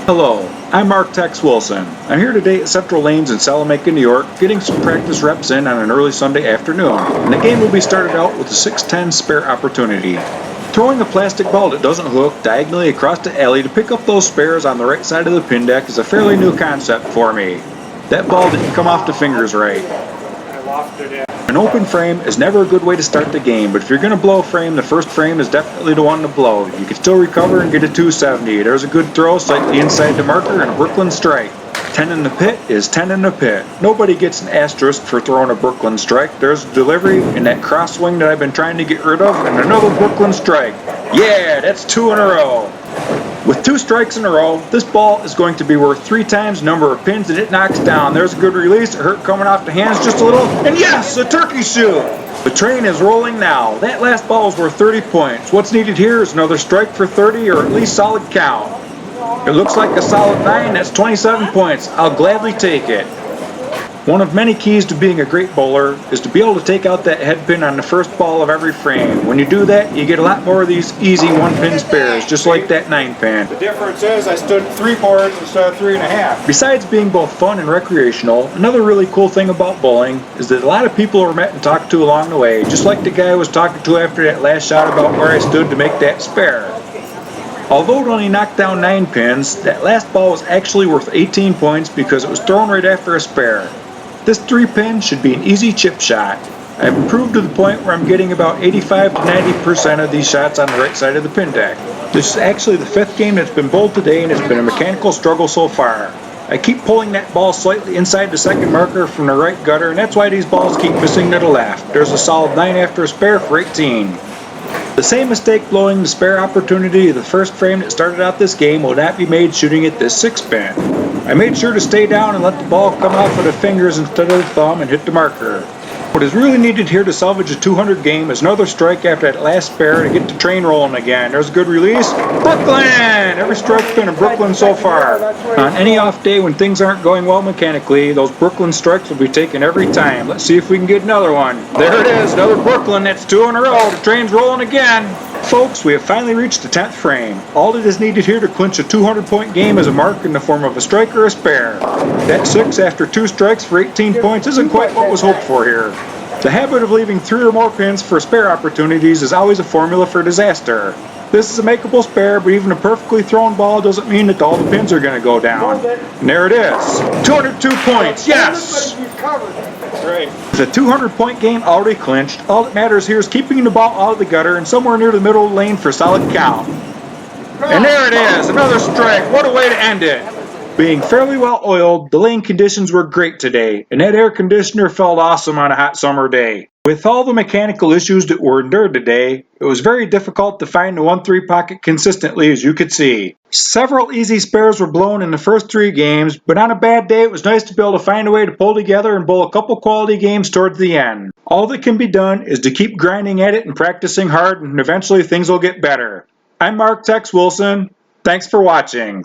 Hello, I'm Marc Wilson. I'm here today at Central Lanes in Salamanca, New York, getting some practice reps in on an early Sunday afternoon, and the game will be started out with a 6-10 spare opportunity. Throwing a plastic ball that doesn't hook diagonally across the alley to pick up those spares on the right side of the pin deck is a fairly new concept for me. That ball didn't come off the fingers right. An open frame is never a good way to start the game, but if you're going to blow a frame, the first frame is definitely the one to blow. You can still recover and get a 270. There's a good throw, slightly inside the marker, and a Brooklyn strike. 10 in the pit is 10 in the pit. Nobody gets an asterisk for throwing a Brooklyn strike. There's a delivery and that cross swing that I've been trying to get rid of, and another Brooklyn strike. Yeah, that's 2 in a row. With 2 strikes in a row, this ball is going to be worth 3 times the number of pins that it knocks down. There's a good release, it hurt coming off the hands just a little, and yes, a turkey shoot! The train is rolling now. That last ball is worth 30 points. What's needed here is another strike for 30 or at least solid count. It looks like a solid 9, that's 27 points. I'll gladly take it. One of many keys to being a great bowler is to be able to take out that head pin on the first ball of every frame. When you do that, you get a lot more of these easy 1-pin spares, just like that 9-pin. The difference is I stood 3 boards instead of 3.5. Besides being both fun and recreational, another really cool thing about bowling is that a lot of people are met and talked to along the way, just like the guy I was talking to after that last shot about where I stood to make that spare. Although it only knocked down 9 pins, that last ball was actually worth 18 points because it was thrown right after a spare. This 3-pin should be an easy chip shot. I've improved to the point where I'm getting about 85 to 90% of these shots on the right side of the pin deck. This is actually the 5th game that's been bowled today and it's been a mechanical struggle so far. I keep pulling that ball slightly inside the second marker from the right gutter, and that's why these balls keep missing to the left. There's a solid 9 after a spare for 18. The same mistake blowing the spare opportunity of the first frame that started out this game will not be made shooting at this 6-pin. I made sure to stay down and let the ball come off with the fingers instead of the thumb and hit the marker. What is really needed here to salvage a 200 game is another strike after that last spare to get the train rolling again. There's a good release. Brooklyn! Every strike's been a Brooklyn so far. On any off day when things aren't going well mechanically, those Brooklyn strikes will be taken every time. Let's see if we can get another one. There it is, another Brooklyn. That's 2 in a row. The train's rolling again. Folks, we have finally reached the 10th frame. All that is needed here to clinch a 200-point game is a mark in the form of a strike or a spare. That 6 after 2 strikes for 18 points isn't quite what was hoped for here. The habit of leaving 3 or more pins for spare opportunities is always a formula for disaster. This is a makeable spare, but even a perfectly thrown ball doesn't mean that all the pins are going to go down. And there it is. 202 points, yes! Right. With a 200-point game already clinched, all that matters here is keeping the ball out of the gutter and somewhere near the middle of the lane for a solid count. And there it is, another strike. What a way to end it. Being fairly well oiled, the lane conditions were great today, and that air conditioner felt awesome on a hot summer day. With all the mechanical issues that were endured today, it was very difficult to find the 1-3 pocket consistently, as you could see. Several easy spares were blown in the first 3 games, but on a bad day it was nice to be able to find a way to pull together and bowl a couple quality games towards the end. All that can be done is to keep grinding at it and practicing hard, and eventually things will get better. I'm Marc Wilson. Thanks for watching.